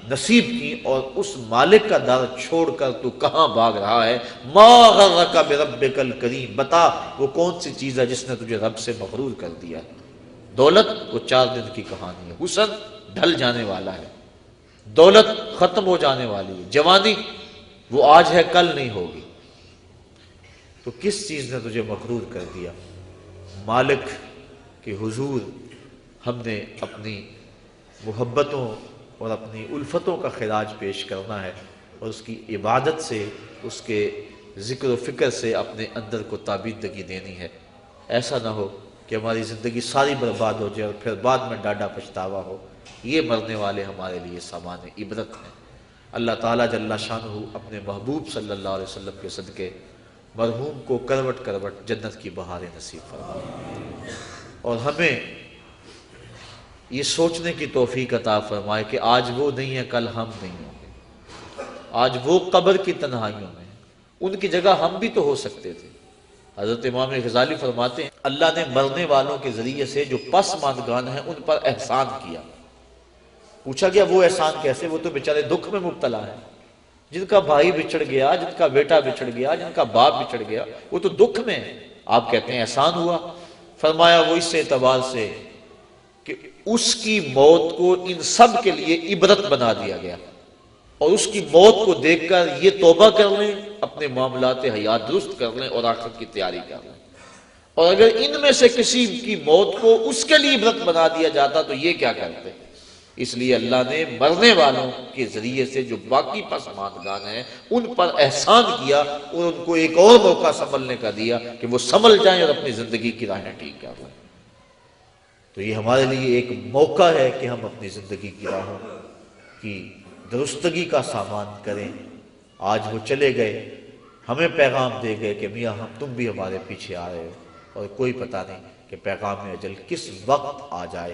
S2: نصیب کی، اور اس مالک کا در چھوڑ کر تو کہاں بھاگ رہا ہے؟ ما غرک بربک الکریم، بتا وہ کون سی چیز ہے جس نے تجھے رب سے مغرور کر دیا ہے؟ دولت وہ 4 دن کی کہانی ہے، حسن ڈھل جانے والا ہے، دولت ختم ہو جانے والی ہے، جوانی وہ آج ہے کل نہیں ہوگی۔ تو کس چیز نے تجھے مغرور کر دیا؟ مالک کے حضور ہم نے اپنی محبتوں اور اپنی الفتوں کا خراج پیش کرنا ہے، اور اس کی عبادت سے، اس کے ذکر و فکر سے اپنے اندر کو تابیدگی دینی ہے۔ ایسا نہ ہو کہ ہماری زندگی ساری برباد ہو جائے اور پھر بعد میں ڈاڈا پچھتاوا ہو یہ مرنے والے ہمارے لیے سامان عبرت ہیں۔ اللہ تعالیٰ جل شانہ اپنے محبوب صلی اللہ علیہ وسلم کے صدقے مرحوم کو کروٹ کروٹ جنت کی بہاریں نصیب فرمائے، اور ہمیں یہ سوچنے کی توفیق عطا فرمائے کہ آج وہ نہیں ہے کل ہم نہیں ہوں گے، آج وہ قبر کی تنہائیوں میں ہیں، ان کی جگہ ہم بھی تو ہو سکتے تھے۔ حضرت امام غزالی فرماتے ہیں اللہ نے مرنے والوں کے ذریعے سے جو پسماندگان ہیں ان پر احسان کیا۔ پوچھا گیا وہ احسان کیسے؟ وہ تو بیچارے دکھ میں مبتلا ہیں، جن کا بھائی بچھڑ گیا، جن کا بیٹا بچھڑ گیا، جن کا باپ بچھڑ گیا، وہ تو دکھ میں ہے۔ آپ کہتے ہیں احسان ہوا؟ فرمایا وہ اس اعتبار سے کہ اس کی موت کو ان سب کے لیے عبرت بنا دیا گیا، اور اس کی موت کو دیکھ کر یہ توبہ کر لیں، اپنے معاملات حیات درست کر لیں اور آخرت کی تیاری کر لیں۔ اور اگر ان میں سے کسی کی موت کو اس کے لیے عبرت بنا دیا جاتا تو یہ کیا کرتے؟ اس لیے اللہ نے مرنے والوں کے ذریعے سے جو باقی پسماندگان ہیں ان پر احسان کیا، اور ان کو ایک اور موقع سنبھلنے کا دیا کہ وہ سنبھل جائیں اور اپنی زندگی کی راہیں ٹھیک کر لیں۔ تو یہ ہمارے لیے ایک موقع ہے کہ ہم اپنی زندگی کی راہوں کی درستگی کا سامان کریں۔ آج وہ چلے گئے، ہمیں پیغام دے گئے کہ میاں تم بھی ہمارے پیچھے آ رہے ہو، اور کوئی پتہ نہیں کہ پیغام اجل کس وقت آ جائے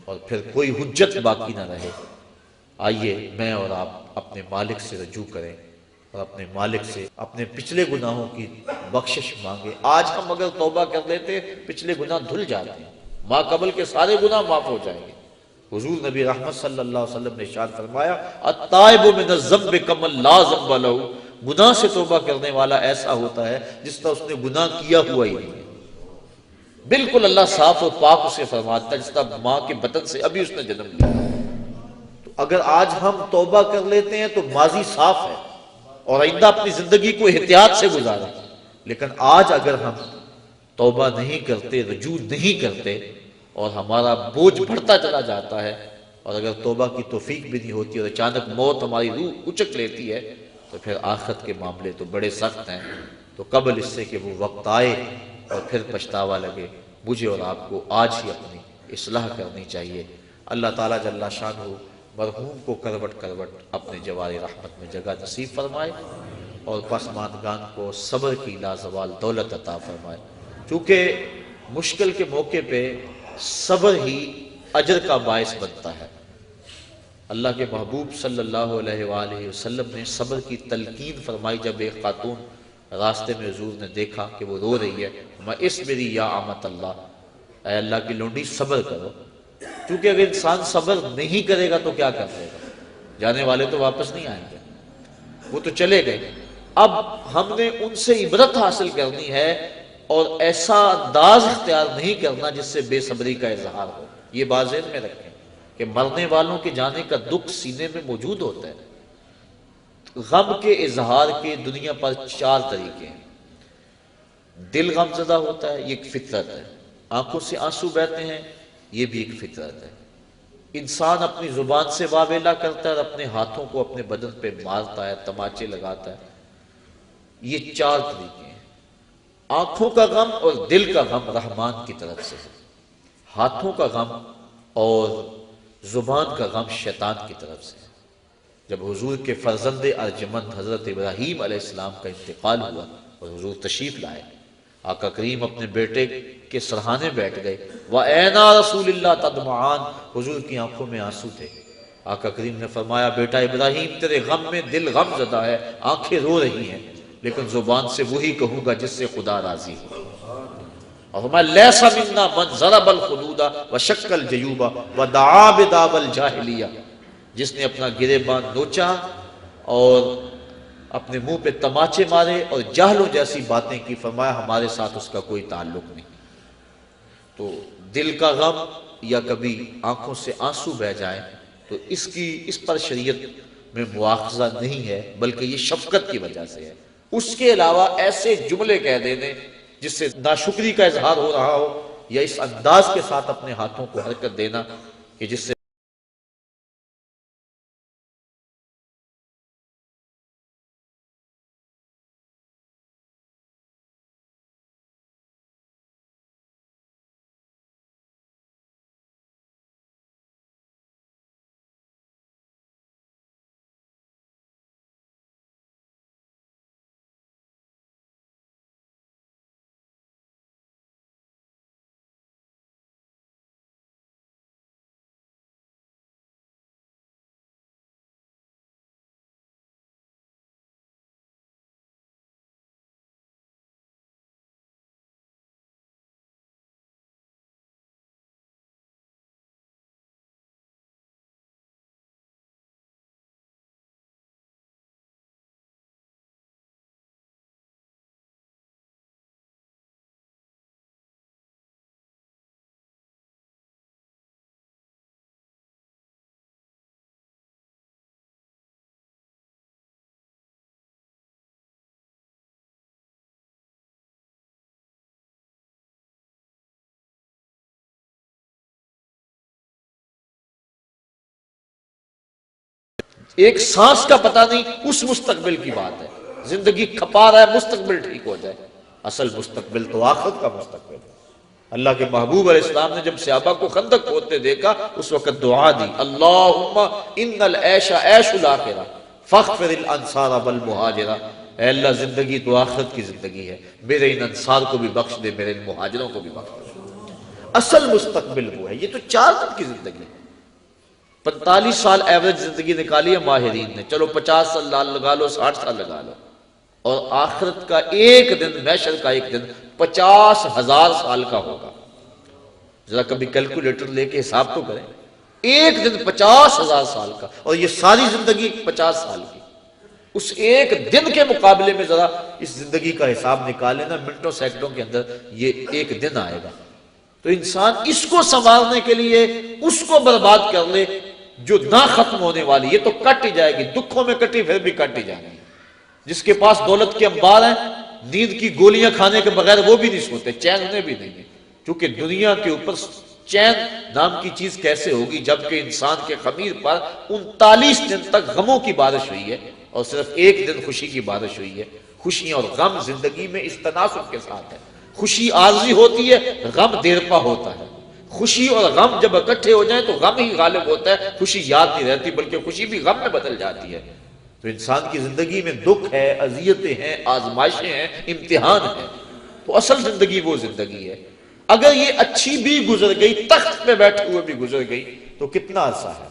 S2: اور پھر کوئی حجت باقی نہ رہے۔ آئیے میں اور آپ اپنے مالک سے رجوع کریں اور اپنے مالک سے اپنے پچھلے گناہوں کی بخشش مانگے۔ آج ہم اگر توبہ کر لیتے پچھلے گناہ دھل جاتے ہیں، ماں قبل کے سارے گناہ معاف ہو جائیں گے۔ حضور نبی رحمت صلی اللہ علیہ وسلم نے ارشاد فرمایا التائب من الذنب کمن لا ذنب لہ، گناہ سے توبہ کرنے والا ایسا ہوتا ہے جس طرح اس نے گناہ کیا ہوا ہی نہیں ہے۔ بالکل اللہ صاف اور پاک اسے فرماتا ہے جس طرح ماں کے بطن سے ابھی اس نے جنم لیا۔ تو اگر آج ہم توبہ کر لیتے ہیں تو ماضی صاف ہے، اور آئندہ اپنی زندگی کو احتیاط سے گزاریں۔ لیکن آج اگر ہم توبہ نہیں کرتے، رجوع نہیں کرتے، اور ہمارا بوجھ بڑھتا چلا جاتا ہے، اور اگر توبہ کی توفیق بھی نہیں ہوتی اور اچانک موت ہماری روح اچک لیتی ہے، تو پھر آخرت کے معاملے تو بڑے سخت ہیں۔ تو قبل اس سے کہ وہ وقت آئے اور پھر پچھتاوا لگے، مجھے اور آپ کو آج ہی اپنی اصلاح کرنی چاہیے۔ اللہ تعالیٰ جل شانہ مرحوم کو کروٹ کروٹ اپنے جوار رحمت میں جگہ نصیب فرمائے، اور پسماندگان کو صبر کی لازوال دولت عطا فرمائے، چونکہ مشکل کے موقع پہ صبر ہی اجر کا باعث بنتا ہے۔ اللہ کے محبوب صلی اللہ علیہ وآلہ وسلم نے صبر کی تلقین فرمائی جب ایک خاتون راستے میں حضور نے دیکھا کہ وہ رو رہی ہے، اصبری یا امۃ اللہ، اے اللہ کی لونڈی صبر کرو، کیونکہ اگر انسان صبر نہیں کرے گا تو کیا کر لے گا؟ جانے والے تو واپس نہیں آئیں گے، وہ تو چلے گئے۔ اب ہم نے ان سے عبرت حاصل کرنی ہے اور ایسا انداز اختیار نہیں کرنا جس سے بے صبری کا اظہار ہو۔ یہ بات ذہن میں رکھیں کہ مرنے والوں کے جانے کا دکھ سینے میں موجود ہوتا ہے۔ غم کے اظہار کے دنیا پر 4 طریقے ہیں۔ دل غم زدہ ہوتا ہے، یہ ایک فطرت ہے۔ آنکھوں سے آنسو بہتے ہیں، یہ بھی ایک فطرت ہے۔ انسان اپنی زبان سے واویلا کرتا ہے اور اپنے ہاتھوں کو اپنے بدن پہ مارتا ہے، تماچے لگاتا ہے۔ یہ 4 طریقے ہیں۔ آنکھوں کا غم اور دل کا غم رحمان کی طرف سے، ہاتھوں کا غم اور زبان کا غم شیطان کی طرف سے۔ جب حضور کے فرزند ارجمند حضرت ابراہیم علیہ السلام کا انتقال ہوا اور حضور تشریف لائے، آقا کریم اپنے بیٹے کے سرہانے بیٹھ گئے۔ وَأَيْنَا رَسُولِ اللَّهِ تَدْمَعَانِ، حضور کی آنکھوں میں آنسو تھے۔ آقا کریم نے فرمایا بیٹا ابراہیم تیرے غم میں دل غم زدہ ہے، آنکھیں رو رہی ہیں، لیکن زبان سے وہی کہوں گا جس سے خدا راضی ہو۔ اور فرمایا لَيْسَ مِنَّا مَنْ ضَرَبَ الْخُدُودَ وَشَقَّ الْجَيُوبَ وَدَعَا بِدَعْوَى الْجَاهِلِيَّةِ، جس نے اپنا گریبان نوچا اور اپنے منہ پہ تماچے مارے اور جہلوں جیسی باتیں کی، فرمایا ہمارے ساتھ اس کا کوئی تعلق نہیں۔ تو دل کا غم یا کبھی آنکھوں سے آنسو بہہ جائیں تو اس پر شریعت میں مواخذہ نہیں ہے، بلکہ یہ شفقت کی وجہ سے ہے۔ اس کے علاوہ ایسے جملے کہہ دینے جس سے ناشکری کا اظہار ہو رہا ہو، یا اس انداز کے ساتھ اپنے ہاتھوں کو حرکت دینا کہ جس سے ایک سانس کا پتہ نہیں، اس مستقبل کی بات ہے۔ زندگی کھپا رہا ہے مستقبل ٹھیک ہو جائے، اصل مستقبل تو آخرت کا مستقبل ہے۔ اللہ کے محبوب علیہ السلام نے جب صحابہ کو خندق کھودتے دیکھا اس وقت دعا دی، اللہم ان العیش عیش الاخرہ فاغفر الانصار والمہاجرہ، اے اللہ زندگی تو آخرت کی زندگی ہے، میرے ان انصار کو بھی بخش دے، میرے ان مہاجروں کو بھی بخش دے۔ اصل مستقبل وہ ہے، یہ تو 4 دن کی زندگی ہے۔ 45 سال ایوریج زندگی نکالی ہے ماہرین نے، چلو 50 سال لگا لو، 60 سال لگا لو، اور آخرت کا ایک دن، محشر کا ایک دن 50,000 سال کا ہوگا۔ ذرا کبھی کیلکولیٹر لے کے حساب تو کریں، ایک دن 50,000 سال کا، اور یہ ساری زندگی 50 سال کی۔ اس ایک دن کے مقابلے میں ذرا اس زندگی کا حساب نکالیں نا، منٹوں سیکنڈوں کے اندر یہ ایک دن آئے گا۔ تو انسان اس کو سنوارنے کے لیے اس کو برباد کر لے جو نہ ختم ہونے والی، یہ تو کٹ ہی جائے گی، دکھوں میں کٹی پھر بھی کٹ ہی جائے گی۔ جس کے پاس دولت کے انبار ہیں، نیند کی گولیاں کھانے کے بغیر وہ بھی نہیں سوتے، چین انہیں بھی نہیں ہے، کیونکہ دنیا کے اوپر چین نام کی چیز کیسے ہوگی جبکہ انسان کے خمیر پر 39 دن تک غموں کی بارش ہوئی ہے اور صرف ایک دن خوشی کی بارش ہوئی ہے۔ خوشی اور غم زندگی میں اس تناسب کے ساتھ ہے، خوشی عارضی ہوتی ہے، غم دیر پا ہوتا ہے۔ خوشی اور غم جب اکٹھے ہو جائیں تو غم ہی غالب ہوتا ہے، خوشی یاد نہیں رہتی بلکہ خوشی بھی غم میں بدل جاتی ہے۔ تو انسان کی زندگی میں دکھ ہے، اذیتیں ہیں، آزمائشیں ہیں، امتحان ہیں، تو اصل زندگی وہ زندگی ہے۔ اگر یہ اچھی بھی گزر گئی، تخت پہ بیٹھے ہوئے بھی گزر گئی تو کتنا عرصہ ہے؟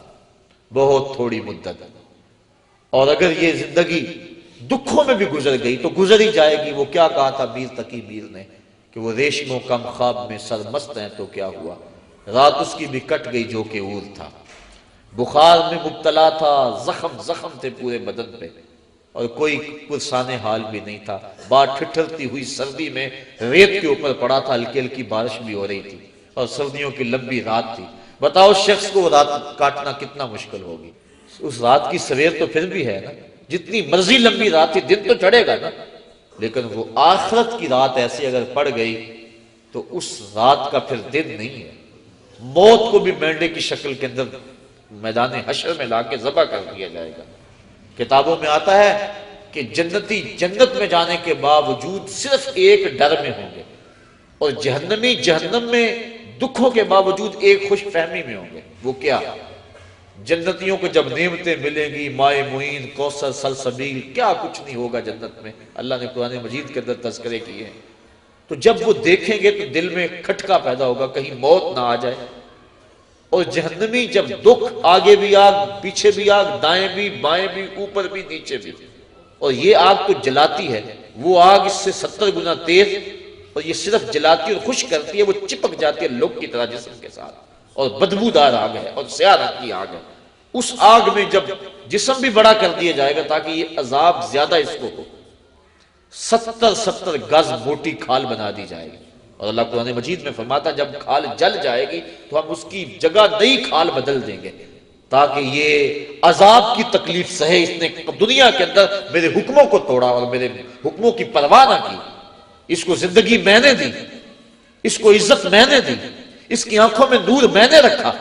S2: بہت تھوڑی مدت۔ اور اگر یہ زندگی دکھوں میں بھی گزر گئی تو گزر ہی جائے گی۔ وہ کیا کہا تھا میر تقی میر نے کہ وہ ریشموں کم خواب میں سرمست ہیں تو کیا ہوا، رات اس کی بھی کٹ گئی جو کہ اور تھا۔ بخار میں مبتلا تھا، زخم تھے پورے بدن پہ، اور کوئی پرسان حال بھی نہیں تھا۔ بات ٹھٹھرتی ہوئی سردی میں ریت کے اوپر پڑا تھا، ہلکی ہلکی بارش بھی ہو رہی تھی اور سردیوں کی لمبی رات تھی۔ بتاؤ شخص کو رات کاٹنا کتنا مشکل ہوگی۔ اس رات کی سویر تو پھر بھی ہے نا، جتنی مرضی لمبی رات تھی، دن تو چڑھے گا نا، لیکن وہ آخرت کی رات ایسی اگر پڑ گئی تو اس رات کا پھر دن نہیں ہے۔ موت کو بھی مینڈے کی شکل کے اندر میدان حشر میں لا کے ذبح کر دیا جائے گا۔ کتابوں میں آتا ہے کہ جنتی جنت میں جانے کے باوجود صرف ایک ڈر میں ہوں گے، اور جہنمی جہنم میں دکھوں کے باوجود ایک خوش فہمی میں ہوں گے۔ وہ کیا؟ جنتیوں کو جب نعمتیں ملیں گی، مائے معین، کوثر، سلسبیل، کیا کچھ نہیں ہوگا جنت میں، اللہ نے قرآن مجید کے اندر تذکرے کیے ہیں۔ تو جب وہ دیکھیں گے تو دل میں کھٹکا پیدا ہوگا کہیں موت نہ آ جائے۔ اور جہنمی جب دکھ، آگے بھی آگ، پیچھے بھی آگ، دائیں بھی بائیں بھی، اوپر بھی نیچے بھی، اور یہ آگ تو جلاتی ہے، وہ آگ اس سے 70 گنا تیز، اور یہ صرف جلاتی اور خشک کرتی ہے، وہ چپک جاتی ہے لوگ کی طرح جسم کے ساتھ، اور بدبودار آگ ہے اور سیاہ رنگ کی آگ ہے۔ اس آگ میں جب جسم بھی بڑا کر دیا جائے گا تاکہ یہ عذاب زیادہ اس کو ہو، 70 گز موٹی کھال بنا دی جائے گی، اور اللہ قرآن مجید میں فرماتا جب کھال جل جائے گی تو ہم اس کی جگہ نئی کھال بدل دیں گے تاکہ یہ عذاب کی تکلیف سہے۔ اس نے دنیا کے اندر میرے حکموں کو توڑا اور میرے حکموں کی پرواہ نہ کی، اس کو زندگی میں نے دی، اس کو عزت میں نے دی، اس کی آنکھوں میں نور میں نے رکھا،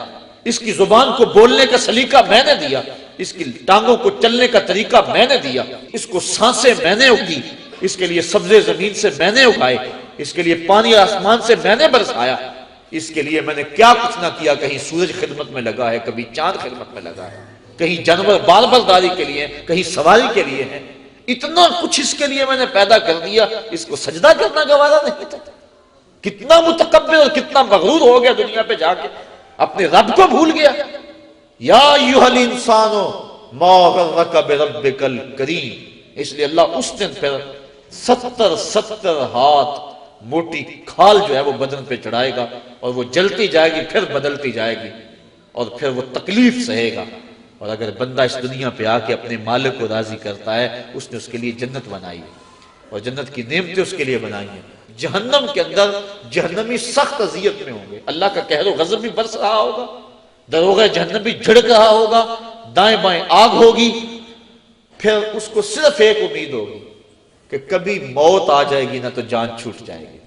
S2: اس کی زبان کو بولنے کا سلیقہ میں نے دیا، اس کی ٹانگوں کو چلنے کا طریقہ میں نے دیا، اس کو سانسیں میں نے اگی، اس کے لیے سبزے زمین سے میں نے اگائے، اس کے لیے پانی آسمان سے میں نے برسایا، اس کے لیے میں نے کیا کچھ نہ کیا۔ کہیں سورج خدمت میں لگا ہے، کبھی چاند خدمت میں لگا ہے، کہیں جانور بال برداری کے لیے، کہیں سواری کے لیے ہیں، اتنا کچھ اس کے لیے میں نے پیدا کر دیا، اس کو سجدہ کرنا گوارا نہیں تھا۔ کتنا متکبر اور کتنا مغرور ہو گیا دنیا پہ جا کے، اپنے رب کو بھول گیا۔ یا ایھا الانسان ما غرک بربک الکریم، اس لیے اللہ اس دن پھر 70 ہاتھ موٹی کھال جو ہے وہ بدن پہ چڑھائے گا، اور وہ جلتی جائے گی پھر بدلتی جائے گی، اور پھر وہ تکلیف سہے گا۔ اور اگر بندہ اس دنیا پہ آ کے اپنے مالک کو راضی کرتا ہے، اس نے اس کے لیے جنت بنائی ہے اور جنت کی نعمتیں اس کے لیے بنائی ہیں۔ جہنم کے اندر جہنمی سخت اذیت میں ہوں گے، اللہ کا قہر و غضب بھی برس رہا ہوگا، دروغہ جہنم بھی جھڑک رہا ہوگا، دائیں بائیں آگ ہوگی۔ پھر اس کو صرف ایک امید ہوگی کہ کبھی موت آ جائے گی نہ تو جان چھوٹ جائے گی۔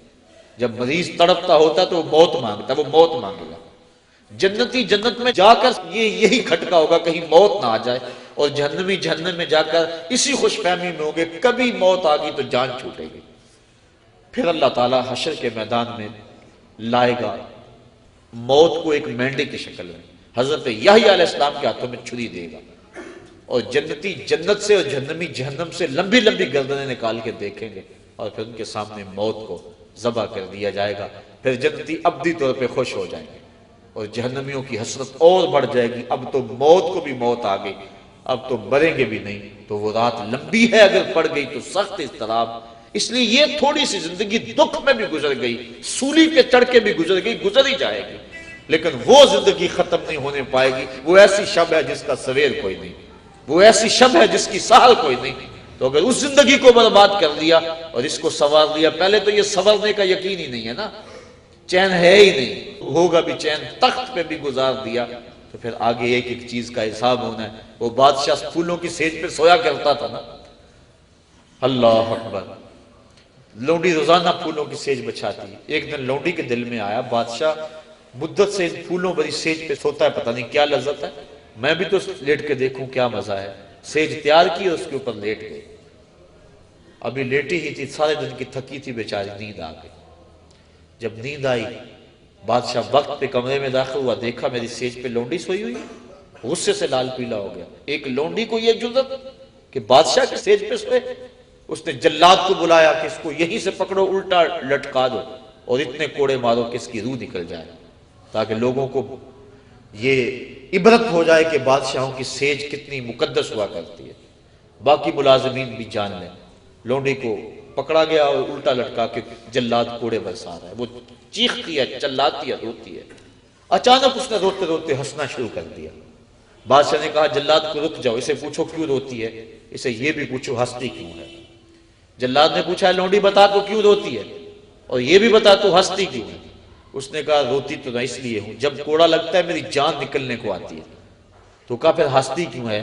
S2: جب مریض تڑپتا ہوتا تو وہ موت مانگتا، وہ موت مانگے گا۔ جنتی جنت میں جا کر یہی کھٹکا ہوگا کہیں موت نہ آ جائے، اور جہنمی جہنم میں جا کر اسی خوش فہمی میں ہوں گے کبھی موت آ گئی تو جان چھوٹے گی۔ پھر اللہ تعالیٰ حشر کے میدان میں لائے گا موت کو ایک مینڈے کی شکل میں، حضرت یحییٰ علیہ السلام کے ہاتھوں میں چھری دے گا، اور جنتی جنت سے اور جہنمی جہنم سے لمبی لمبی گردنیں نکال کے دیکھیں گے، اور پھر ان کے سامنے موت کو ذبح کر دیا جائے گا۔ پھر جنتی ابدی طور پہ خوش ہو جائیں گے، اور جہنمیوں کی حسرت اور بڑھ جائے گی، اب تو موت کو بھی موت آ گئی، اب تو مریں گے بھی نہیں۔ تو وہ رات لمبی ہے، اگر پڑ گئی تو سخت اضطراب، اس لیے یہ تھوڑی سی زندگی دکھ میں بھی گزر گئی، سولی پہ چڑھ کے بھی گزر گئی، گزر ہی جائے گی، لیکن وہ زندگی ختم نہیں ہونے پائے گی۔ وہ ایسی شب ہے جس کا سویر کوئی نہیں، وہ ایسی شب ہے جس کی سہل کوئی نہیں۔ تو اگر اس زندگی کو برباد کر دیا اور اس کو سنوار دیا، پہلے تو یہ سنورنے کا یقین ہی نہیں ہے نا، چین ہے ہی نہیں، ہوگا بھی چین، تخت پہ بھی گزار دیا، تو پھر آگے ایک ایک چیز کا حساب ہونا ہے۔ وہ بادشاہ پھولوں کی سیج پہ سویا کرتا تھا نا، اللہ اکبر، لونڈی روزانہ پھولوں کی سیج بچھاتی ہے۔ ایک دن لونڈی کے دل میں آیا بادشاہ مدت سے ان پھولوں بڑی سیج پہ سوتا ہے، پتہ نہیں کیا لذت ہے، میں بھی تو لیٹ کے دیکھوں کیا مزہ ہے۔ سیج تیار کی اور اس کے اوپر لیٹ گئی، ابھی لیٹی ہی تھی، سارے دن کی تھکی تھی بیچاری، نیند آ گئی۔ جب نیند آئی بادشاہ وقت پہ کمرے میں داخل ہوا، دیکھا میری سیج پہ لونڈی سوئی ہوئی ہے، غصے سے لال پیلا ہو گیا۔ ایک لونڈی کو یہ جرأت کہ بادشاہ کے سیج پہ سوئے، اس نے جلاد کو بلایا کہ اس کو یہیں سے پکڑو، الٹا لٹکا دو اور اتنے کوڑے مارو کہ اس کی روح نکل جائے، تاکہ لوگوں کو یہ عبرت ہو جائے کہ بادشاہوں کی سیج کتنی مقدس ہوا کرتی ہے، باقی ملازمین بھی جان لیں۔ لونڈی کو پکڑا گیا اور الٹا لٹکا کے جلاد کوڑے برسا رہا ہے، وہ چیختی ہے، چلاتی ہے، روتی ہے۔ اچانک اس نے روتے روتے ہنسنا شروع کر دیا۔ بادشاہ نے کہا جلاد کو رک جاؤ، اسے پوچھو کیوں روتی ہے، اسے یہ بھی پوچھو ہنستی کیوں ہے۔ جلاد نے پوچھا لونڈی بتا تو کیوں روتی ہے، اور یہ بھی بتا تو ہنستی کیوں ہے۔ اس نے کہا روتی تو میں اس لیے ہوں، جب کوڑا لگتا ہے میری جان نکلنے کو آتی ہے۔ تو کہا پھر ہنستی کیوں ہے؟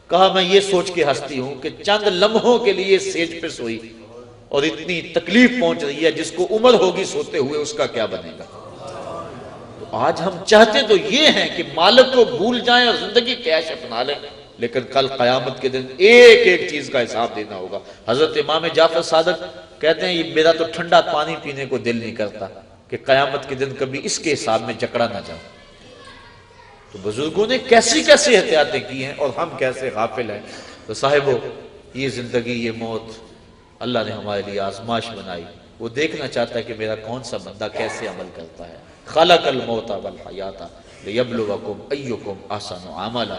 S2: کہا میں یہ سوچ کے ہنستی ہوں کہ چند لمحوں کے لیے سیج پہ سوئی اور اتنی تکلیف پہنچ رہی ہے، جس کو عمر ہوگی سوتے ہوئے اس کا کیا بنے گا۔ تو آج ہم چاہتے تو یہ ہیں کہ مالک کو بھول جائیں اور زندگی کی عیش اپنا لیں، لیکن کل قیامت کے دن ایک ایک چیز کا حساب دینا ہوگا۔ حضرت امام جعفر صادق کہتے ہیں یہ میرا تو ٹھنڈا پانی پینے کو دل نہیں کرتا کہ قیامت کے دن کبھی اس کے حساب میں جکڑا نہ جاؤ۔ تو بزرگوں نے کیسی کیسی احتیاطیں کی ہیں اور ہم کیسے غافل ہیں۔ تو صاحبو، یہ زندگی، یہ موت اللہ نے ہمارے لیے آزمائش بنائی، وہ دیکھنا چاہتا ہے کہ میرا کون سا بندہ کیسے عمل کرتا ہے۔ خلق الموت والحیات لیبلوکم ایکم احسن عملا،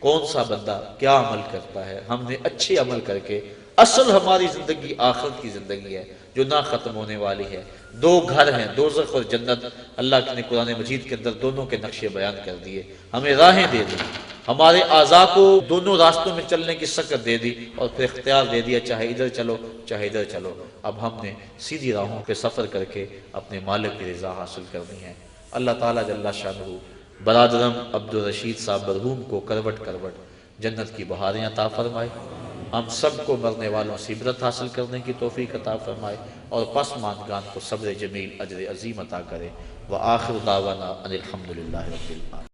S2: کون سا بندہ کیا عمل کرتا ہے۔ ہم نے اچھے عمل کر کے، اصل ہماری زندگی آخرت کی زندگی ہے جو نہ ختم ہونے والی ہے۔ دو گھر ہیں، دوزخ اور جنت، اللہ نے قرآن مجید کے اندر دونوں کے نقشے بیان کر دیے، ہمیں راہیں دے دی، ہمارے اعضاء کو دونوں راستوں میں چلنے کی سکت دے دی، اور پھر اختیار دے دیا چاہے ادھر چلو چاہے ادھر چلو۔ اب ہم نے سیدھی راہوں پہ سفر کر کے اپنے مالک کی رضا حاصل کرنی ہے۔ اللہ تعالیٰ جل شانہ برادرم عبدالرشید صاحب مرحوم کو کروٹ کروٹ جنت کی بہاریں عطا فرمائے، ہم سب کو مرنے والوں سے عبرت حاصل کرنے کی توفیق عطا فرمائے، اور پسماندگان کو صبر جمیل اجر عظیم عطا کرے۔ وآخر دعوانا ان الحمدللہ رب العالمین۔